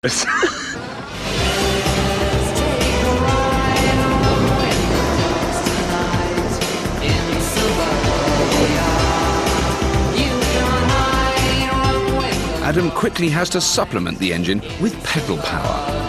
Adam quickly has to supplement the engine with pedal power.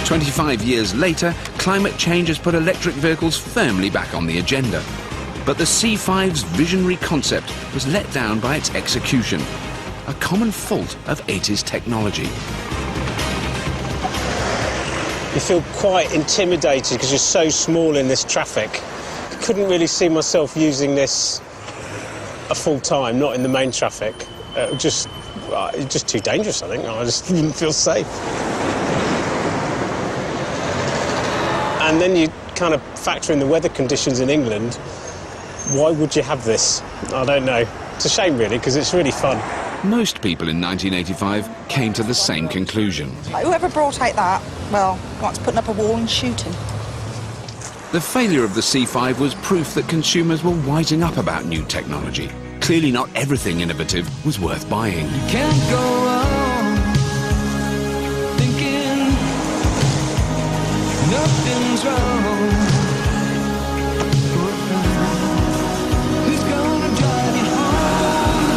"25 years later, climate change has put electric vehicles firmly back on the agenda. But the C5's visionary concept was let down by its execution, a common fault of 80s technology. You feel quite intimidated because you're so small in this traffic. I couldn't really see myself using this a full time, not in the main traffic. It's just too dangerous, I think. I just didn't feel safe. And then you kind of factor in the weather conditions in England. Why would you have this? I don't know. It's a shame, really, because it's really fun. Most people in 1985 came to the same conclusion. Whoever brought out that, well, wants putting up a wall and shooting. The failure of the C5 was proof that consumers were wising up about new technology. Clearly not everything innovative was worth buying. You can't go on thinking nothing's wrong. Who's gonna drive you home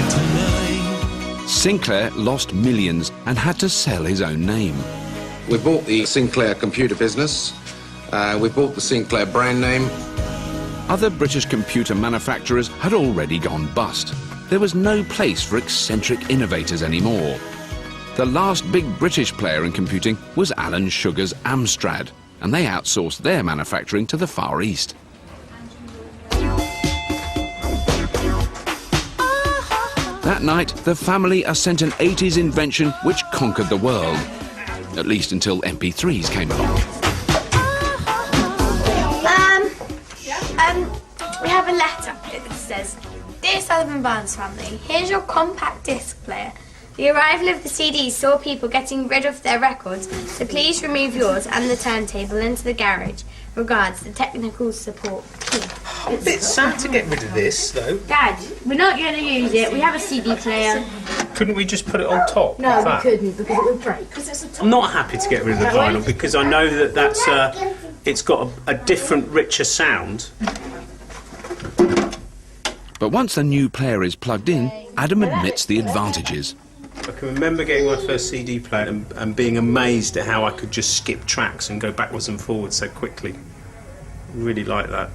tonight? Sinclair lost millions and had to sell his own name. We bought the Sinclair computer business. We bought the Sinclair brand name. Other British computer manufacturers had already gone bust. There was no place for eccentric innovators anymore. The last big British player in computing was Alan Sugar's Amstrad, and they outsourced their manufacturing to the Far East. That night, the family are sent an 80s invention which conquered the world, at least until MP3s came along. We have a letter. It says, "Dear Sullivan Barnes family, here's your compact disc player. The arrival of the CDs saw people getting rid of their records, so please remove yours and the turntable into the garage. Regards, the technical support team." A bit sad to get rid of this, though. Dad, we're not going to use it. We have a CD player. Couldn't we just put it on top? No, like we that? couldn't because it would break. I'm not happy to get rid of the vinyl because I know that it's got a different, richer sound. But once the new player is plugged in, Adam admits the advantages. I can remember getting my first CD player and being amazed at how I could just skip tracks and go backwards and forwards so quickly. Really like that.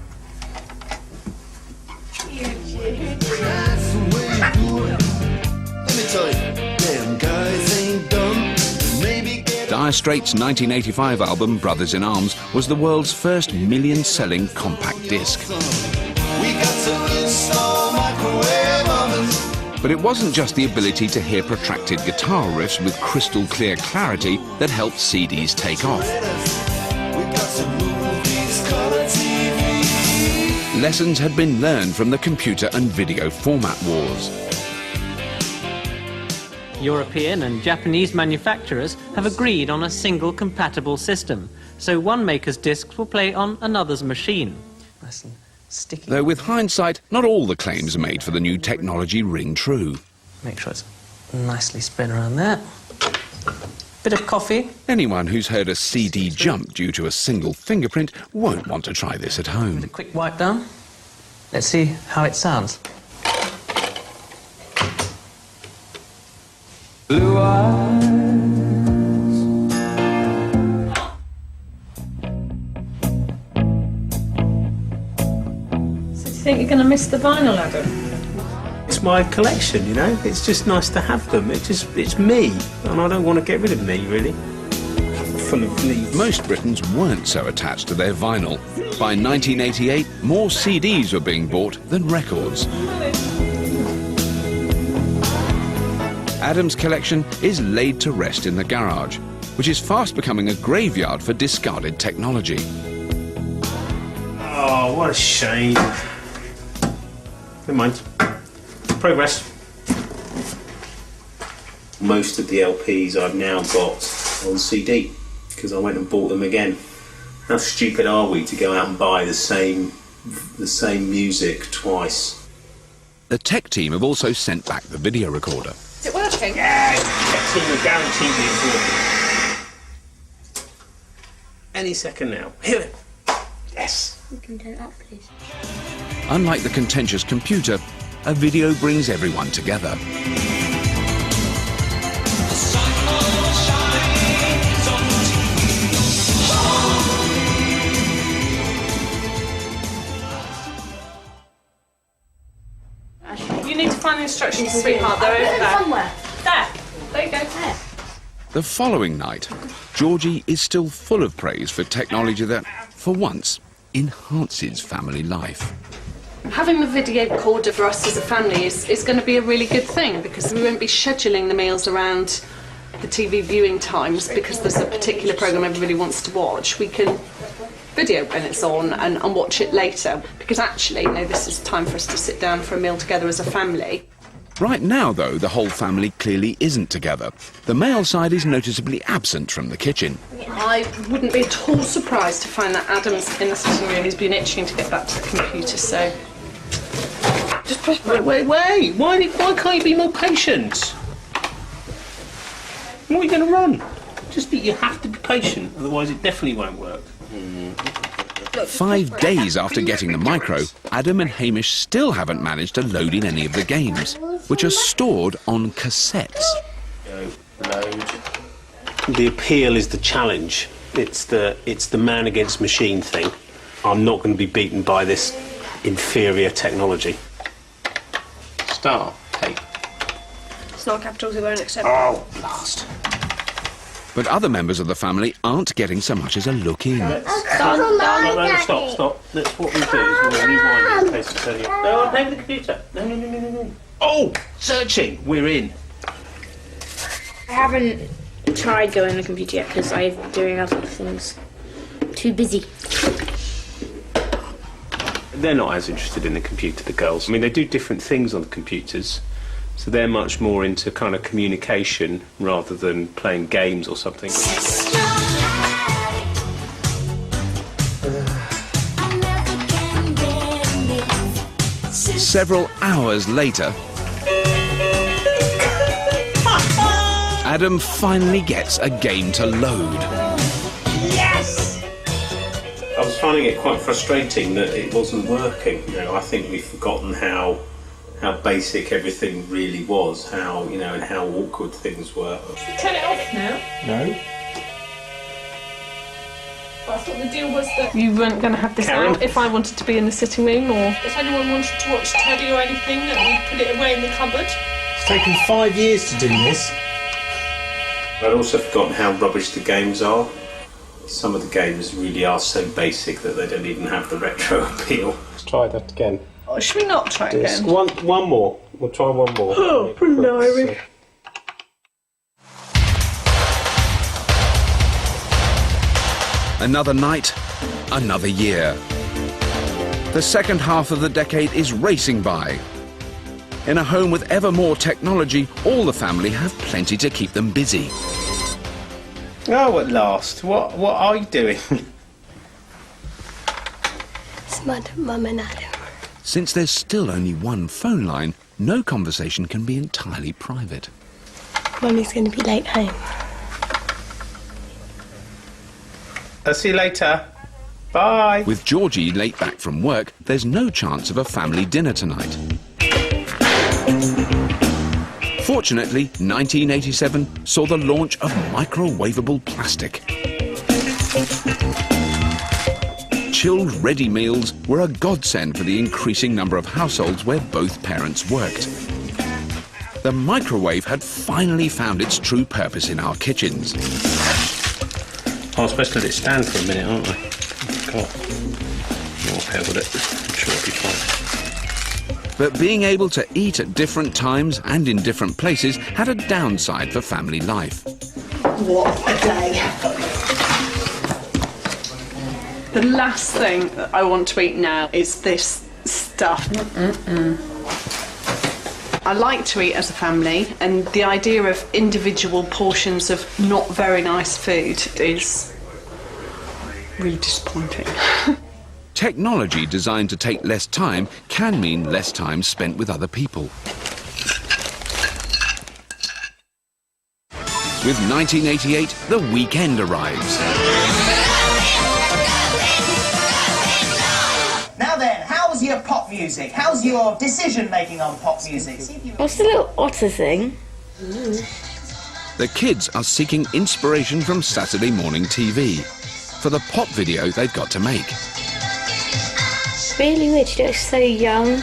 Dire Straits' 1985 album, Brothers in Arms, was the world's first million-selling compact disc. But it wasn't just the ability to hear protracted guitar riffs with crystal clear clarity that helped CDs take off. Lessons had been learned from the computer and video format wars. European and Japanese manufacturers have agreed on a single compatible system, so one maker's discs will play on another's machine. Nice and sticky. Though with hindsight, not all the claims made for the new technology ring true. Make sure it's nicely spread around there. Bit of coffee. Anyone who's heard a CD jump due to a single fingerprint won't want to try this at home. A quick wipe down. Let's see how it sounds. Blue eyes. So do you think you're going to miss the vinyl, Adam? It's my collection, you know. It's just nice to have them. It's me, and I don't want to get rid of me, really. Full of leaves. Most Britons weren't so attached to their vinyl. By 1988, more CDs were being bought than records. Adam's collection is laid to rest in the garage, which is fast becoming a graveyard for discarded technology. Oh, what a shame. Never mind. Progress. Most of the LPs I've now got on CD because I went and bought them again. How stupid are we to go out and buy the same music twice? The tech team have also sent back the video recorder. Is it working? Yeah, tech team will guaranteed the any second now. Hear it. Yes. You can do that, please. Unlike the contentious computer, a video brings everyone together. You need to find the instructions, sweetheart. They're over there. Somewhere. There you go. There. The following night, Georgie is still full of praise for technology that, for once, enhances family life. Having the video recorder for us as a family is going to be a really good thing, because we won't be scheduling the meals around the TV viewing times because there's a particular programme everybody wants to watch. We can video when it's on and watch it later, because actually, you know, this is time for us to sit down for a meal together as a family. Right now, though, the whole family clearly isn't together. The male side is noticeably absent from the kitchen. I wouldn't be at all surprised to find that Adam's in the sitting room. He's been itching to get back to the computer, so... Just press... Wait. Why can't you be more patient? What are you going to run? You have to be patient, otherwise it definitely won't work. 5 days after getting the micro, Adam and Hamish still haven't managed to load in any of the games, which are stored on cassettes. Go, load. The appeal is the challenge. It's the man against machine thing. I'm not going to be beaten by this inferior technology. Start. Tape. It's not capitals, we won't accept. Oh, blast. But other members of the family aren't getting so much as a look in. Stop. That's what we do, is we'll rewind it in case it's turning up. No, I'm playing with the computer. No. Oh, searching. We're in. I haven't tried going on the computer yet because I'm doing other things. Too busy. They're not as interested in the computer, the girls. I mean, they do different things on the computers. So they're much more into kind of communication rather than playing games or something. Several hours later, Adam finally gets a game to load. Yes! I was finding it quite frustrating that it wasn't working. You know, I think we've forgotten how basic everything really was, and how awkward things were. Turn it off now. No. I thought the deal was that you weren't going to have this out if I wanted to be in the sitting room, or if anyone wanted to watch telly or anything, that we put it away in the cupboard. It's taken 5 years to do this. I'd also forgotten how rubbish the games are. Some of the games really are so basic that they don't even have the retro appeal. Let's try that again. Oh, should we not try again? One more. We'll try one more. Oh, blimey. Another night, another year. The second half of the decade is racing by. In a home with ever more technology, all the family have plenty to keep them busy. Oh, at last. What are you doing? It's Mum and Adam. Since there's still only one phone line, no conversation can be entirely private. Mummy's going to be late home. I'll see you later. Bye. With Georgie late back from work, there's no chance of a family dinner tonight. Fortunately, 1987 saw the launch of microwavable plastic. Chilled ready meals were a godsend for the increasing number of households where both parents worked. The microwave had finally found its true purpose in our kitchens. I was supposed to let it stand for a minute, aren't I? God. More okay with it. I'm sure it'll be fine. But being able to eat at different times and in different places had a downside for family life. What a day. The last thing that I want to eat now is this stuff. I like to eat as a family, and the idea of individual portions of not very nice food is really disappointing. Technology designed to take less time can mean less time spent with other people. With 1988, the weekend arrives. Now then, how's your pop music? How's your decision-making on pop music? What's the little otter thing? The kids are seeking inspiration from Saturday morning TV for the pop video they've got to make. Really weird, she looks so young.